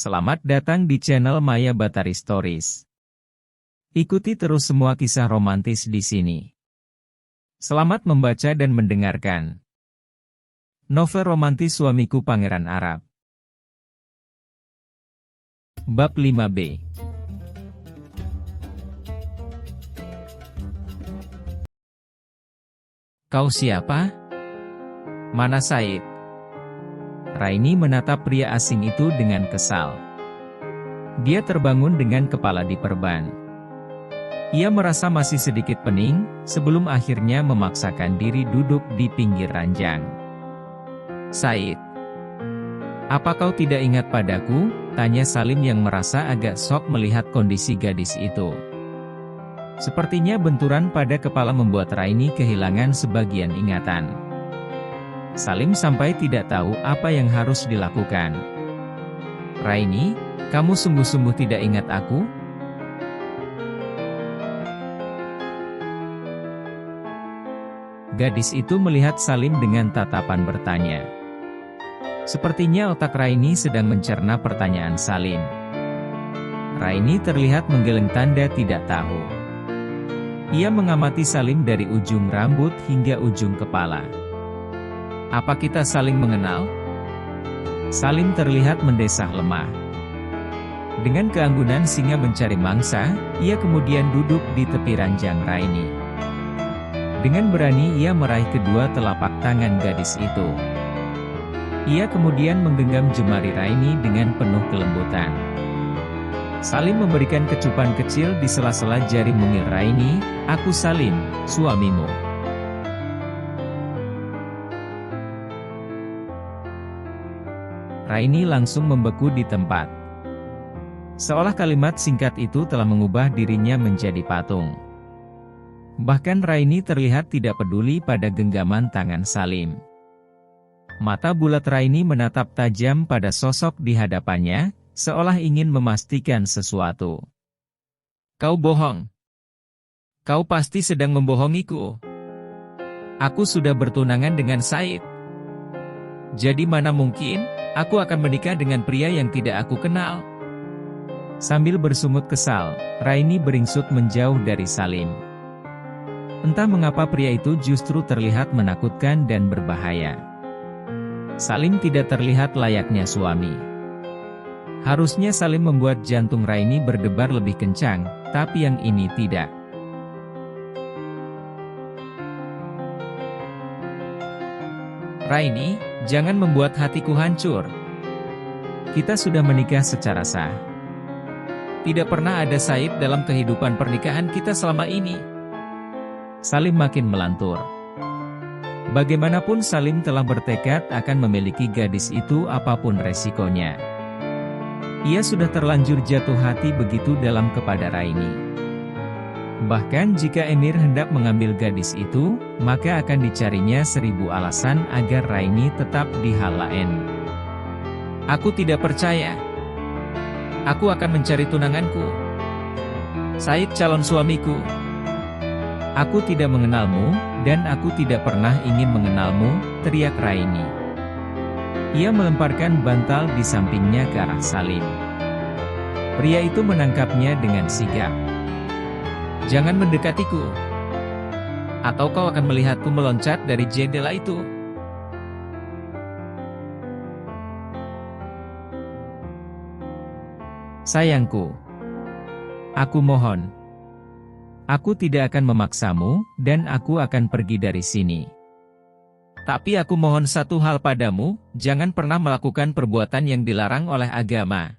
Selamat datang di channel Maya Batari Stories. Ikuti terus semua kisah romantis di sini. Selamat membaca dan mendengarkan. Novel romantis Suamiku Pangeran Arab. Bab 5b. Kau siapa? Mana Said? Raini menatap pria asing itu dengan kesal. Dia terbangun dengan kepala diperban. Ia merasa masih sedikit pening, sebelum akhirnya memaksakan diri duduk di pinggir ranjang. Said, apa kau tidak ingat padaku? Tanya Salim yang merasa agak shock melihat kondisi gadis itu. Sepertinya benturan pada kepala membuat Raini kehilangan sebagian ingatan. Salim sampai tidak tahu apa yang harus dilakukan. Raini, kamu sungguh-sungguh tidak ingat aku? Gadis itu melihat Salim dengan tatapan bertanya. Sepertinya otak Raini sedang mencerna pertanyaan Salim. Raini terlihat menggeleng tanda tidak tahu. Ia mengamati Salim dari ujung rambut hingga ujung kepala. Apa kita saling mengenal? Salim terlihat mendesah lemah. Dengan keanggunan singa mencari mangsa, ia kemudian duduk di tepi ranjang Raini. Dengan berani ia meraih kedua telapak tangan gadis itu. Ia kemudian menggenggam jemari Raini dengan penuh kelembutan. Salim memberikan kecupan kecil di sela-sela jari mungil Raini, "Aku Salim, suamimu." Raini langsung membeku di tempat. Seolah kalimat singkat itu telah mengubah dirinya menjadi patung. Bahkan Raini terlihat tidak peduli pada genggaman tangan Salim. Mata bulat Raini menatap tajam pada sosok di hadapannya, seolah ingin memastikan sesuatu. Kau bohong. Kau pasti sedang membohongiku. Aku sudah bertunangan dengan Said. Jadi mana mungkin aku akan menikah dengan pria yang tidak aku kenal? Sambil bersungut kesal, Raini beringsut menjauh dari Salim. Entah mengapa pria itu justru terlihat menakutkan dan berbahaya. Salim tidak terlihat layaknya suami. Harusnya Salim membuat jantung Raini berdebar lebih kencang, tapi yang ini tidak. Raini, jangan membuat hatiku hancur. Kita sudah menikah secara sah. Tidak pernah ada Said dalam kehidupan pernikahan kita selama ini. Salim makin melantur. Bagaimanapun Salim telah bertekad akan memiliki gadis itu apapun resikonya. Ia sudah terlanjur jatuh hati begitu dalam kepada Raini. Bahkan jika Emir hendak mengambil gadis itu, maka akan dicarinya 1000 alasan agar Raini tetap di hal lain. Aku tidak percaya. Aku akan mencari tunanganku. Said calon suamiku. Aku tidak mengenalmu, dan aku tidak pernah ingin mengenalmu, teriak Raini. Ia melemparkan bantal di sampingnya ke arah Salim. Pria itu menangkapnya dengan sigap. Jangan mendekatiku, atau kau akan melihatku meloncat dari jendela itu. Sayangku, aku mohon. Aku tidak akan memaksamu, dan aku akan pergi dari sini. Tapi aku mohon satu hal padamu, jangan pernah melakukan perbuatan yang dilarang oleh agama.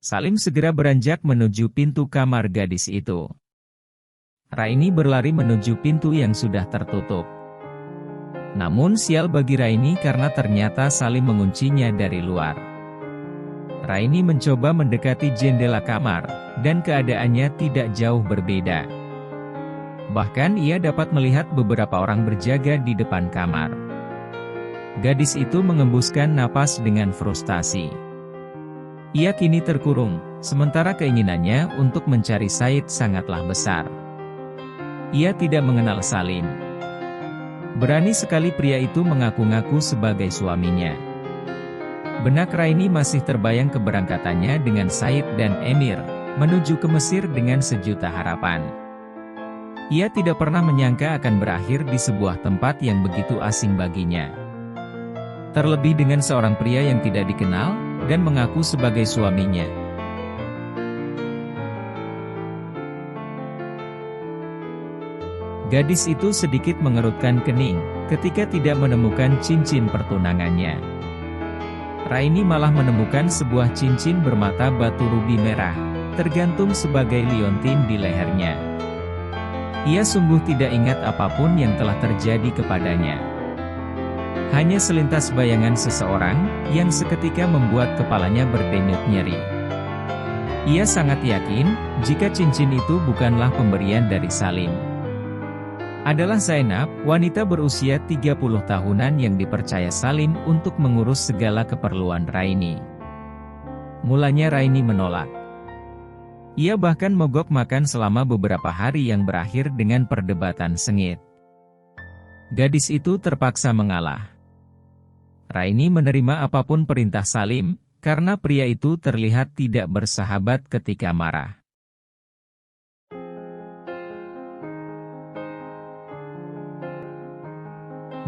Salim segera beranjak menuju pintu kamar gadis itu. Raini berlari menuju pintu yang sudah tertutup. Namun sial bagi Raini karena ternyata Salim menguncinya dari luar. Raini mencoba mendekati jendela kamar, dan keadaannya tidak jauh berbeda. Bahkan ia dapat melihat beberapa orang berjaga di depan kamar. Gadis itu mengembuskan napas dengan frustasi. Ia kini terkurung, sementara keinginannya untuk mencari Said sangatlah besar. Ia tidak mengenal Salim. Berani sekali pria itu mengaku-ngaku sebagai suaminya. Benak Raini masih terbayang keberangkatannya dengan Said dan Emir, menuju ke Mesir dengan sejuta harapan. Ia tidak pernah menyangka akan berakhir di sebuah tempat yang begitu asing baginya. Terlebih dengan seorang pria yang tidak dikenal, dan mengaku sebagai suaminya. Gadis itu sedikit mengerutkan kening, ketika tidak menemukan cincin pertunangannya. Raini malah menemukan sebuah cincin bermata batu rubi merah, tergantung sebagai liontin di lehernya. Ia sungguh tidak ingat apapun yang telah terjadi kepadanya. Hanya selintas bayangan seseorang, yang seketika membuat kepalanya berdenyut nyeri. Ia sangat yakin, jika cincin itu bukanlah pemberian dari Salim. Adalah Zainab, wanita berusia 30 tahunan yang dipercaya Salim untuk mengurus segala keperluan Raini. Mulanya Raini menolak. Ia bahkan mogok makan selama beberapa hari yang berakhir dengan perdebatan sengit. Gadis itu terpaksa mengalah. Raini menerima apapun perintah Salim, karena pria itu terlihat tidak bersahabat ketika marah.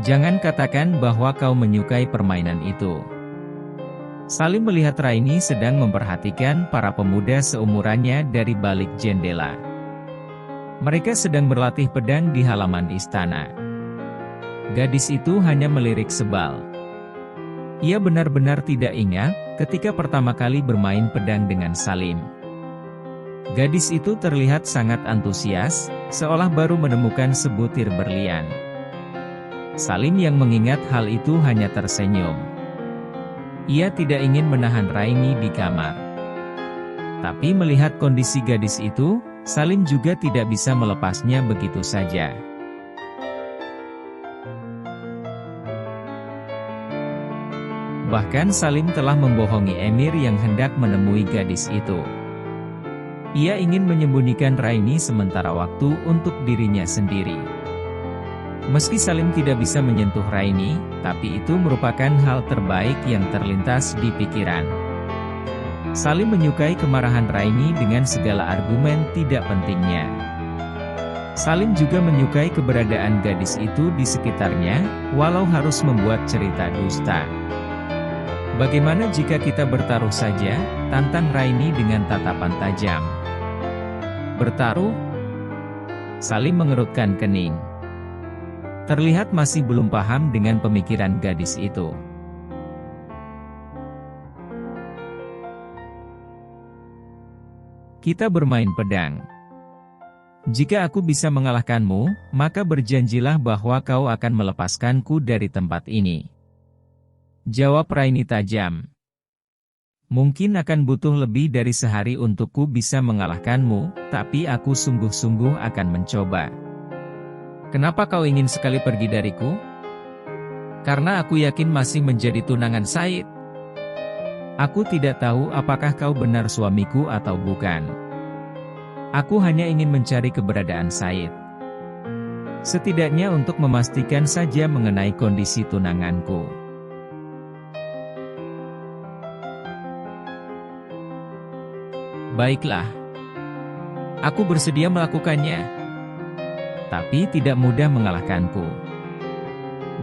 Jangan katakan bahwa kau menyukai permainan itu. Salim melihat Raini sedang memperhatikan para pemuda seumurannya dari balik jendela. Mereka sedang berlatih pedang di halaman istana. Gadis itu hanya melirik sebal. Ia benar-benar tidak ingat, ketika pertama kali bermain pedang dengan Salim. Gadis itu terlihat sangat antusias, seolah baru menemukan sebutir berlian. Salim yang mengingat hal itu hanya tersenyum. Ia tidak ingin menahan Raini di kamar. Tapi melihat kondisi gadis itu, Salim juga tidak bisa melepasnya begitu saja. Bahkan Salim telah membohongi Emir yang hendak menemui gadis itu. Ia ingin menyembunyikan Raini sementara waktu untuk dirinya sendiri. Meski Salim tidak bisa menyentuh Raini, tapi itu merupakan hal terbaik yang terlintas di pikiran. Salim menyukai kemarahan Raini dengan segala argumen tidak pentingnya. Salim juga menyukai keberadaan gadis itu di sekitarnya, walau harus membuat cerita dusta. Bagaimana jika kita bertaruh saja, tantang Raini dengan tatapan tajam. Bertaruh? Salim mengerutkan kening. Terlihat masih belum paham dengan pemikiran gadis itu. Kita bermain pedang. Jika aku bisa mengalahkanmu, maka berjanjilah bahwa kau akan melepaskanku dari tempat ini. Jawab Raini tajam. Mungkin akan butuh lebih dari sehari untukku bisa mengalahkanmu, tapi aku sungguh-sungguh akan mencoba. Kenapa kau ingin sekali pergi dariku? Karena aku yakin masih menjadi tunangan Said. Aku tidak tahu apakah kau benar suamiku atau bukan. Aku hanya ingin mencari keberadaan Said. Setidaknya untuk memastikan saja mengenai kondisi tunanganku. Baiklah. Aku bersedia melakukannya. Tapi tidak mudah mengalahkanku.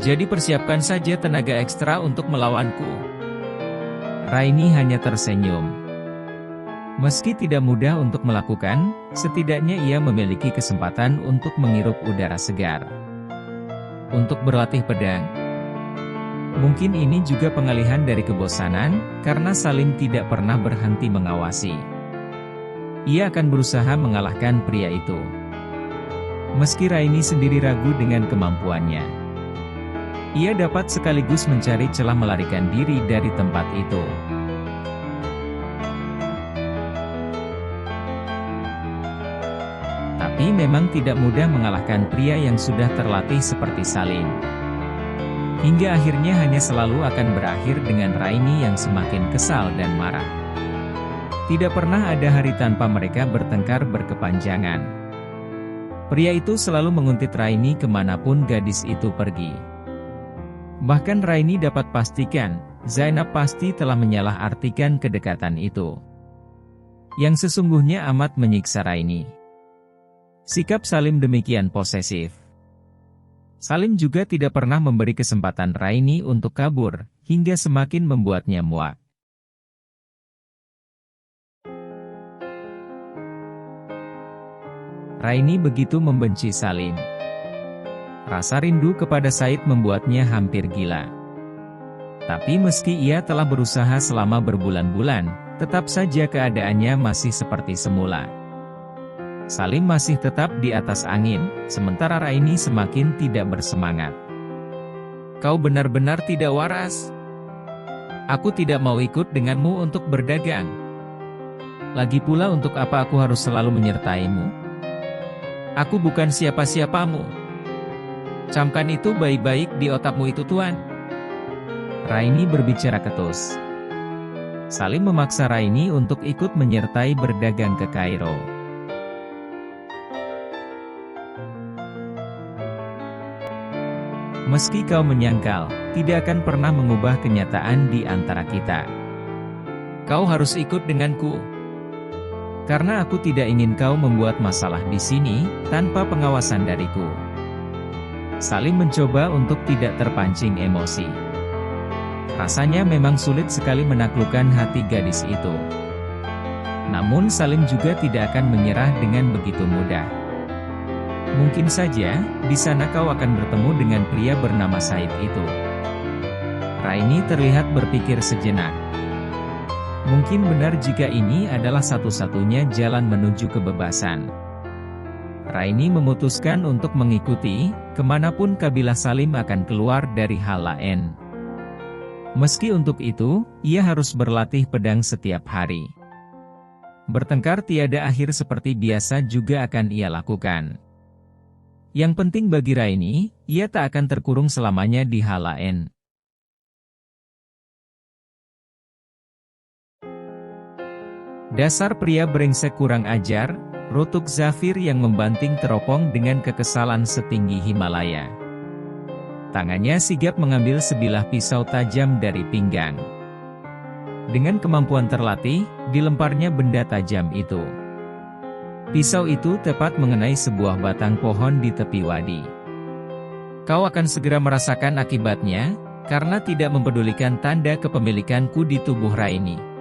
Jadi persiapkan saja tenaga ekstra untuk melawanku. Raini hanya tersenyum. Meski tidak mudah untuk melakukan, setidaknya ia memiliki kesempatan untuk menghirup udara segar. Untuk berlatih pedang. Mungkin ini juga pengalihan dari kebosanan, karena Salim tidak pernah berhenti mengawasi. Ia akan berusaha mengalahkan pria itu. Meski Raini sendiri ragu dengan kemampuannya. Ia dapat sekaligus mencari celah melarikan diri dari tempat itu. Tapi memang tidak mudah mengalahkan pria yang sudah terlatih seperti Salim. Hingga akhirnya hanya selalu akan berakhir dengan Raini yang semakin kesal dan marah. Tidak pernah ada hari tanpa mereka bertengkar berkepanjangan. Pria itu selalu menguntit Raini kemanapun gadis itu pergi. Bahkan Raini dapat pastikan, Zainab pasti telah menyalahartikan kedekatan itu. Yang sesungguhnya amat menyiksa Raini. Sikap Salim demikian posesif. Salim juga tidak pernah memberi kesempatan Raini untuk kabur, hingga semakin membuatnya muak. Raini begitu membenci Salim. Rasa rindu kepada Said membuatnya hampir gila. Tapi meski ia telah berusaha selama berbulan-bulan, tetap saja keadaannya masih seperti semula. Salim masih tetap di atas angin, sementara Raini semakin tidak bersemangat. Kau benar-benar tidak waras. Aku tidak mau ikut denganmu untuk berdagang. Lagi pula untuk apa aku harus selalu menyertaimu? Aku bukan siapa-siapamu. Camkan itu baik-baik di otakmu itu, Tuan. Raini berbicara ketus. Salim memaksa Raini untuk ikut menyertai berdagang ke Kairo. Meski kau menyangkal, tidak akan pernah mengubah kenyataan di antara kita. Kau harus ikut denganku. Karena aku tidak ingin kau membuat masalah di sini, tanpa pengawasan dariku. Salim mencoba untuk tidak terpancing emosi. Rasanya memang sulit sekali menaklukkan hati gadis itu. Namun Salim juga tidak akan menyerah dengan begitu mudah. Mungkin saja, di sana kau akan bertemu dengan pria bernama Said itu. Raini terlihat berpikir sejenak. Mungkin benar jika ini adalah satu-satunya jalan menuju kebebasan. Raini memutuskan untuk mengikuti, kemanapun kabilah Salim akan keluar dari Halaen. Meski untuk itu, ia harus berlatih pedang setiap hari. Bertengkar tiada akhir seperti biasa juga akan ia lakukan. Yang penting bagi Raini, ia tak akan terkurung selamanya di Halaen. Dasar pria brengsek kurang ajar, rutuk Zafir yang membanting teropong dengan kekesalan setinggi Himalaya. Tangannya sigap mengambil sebilah pisau tajam dari pinggang. Dengan kemampuan terlatih, dilemparnya benda tajam itu. Pisau itu tepat mengenai sebuah batang pohon di tepi wadi. Kau akan segera merasakan akibatnya, karena tidak mempedulikan tanda kepemilikanku di tubuh Raini.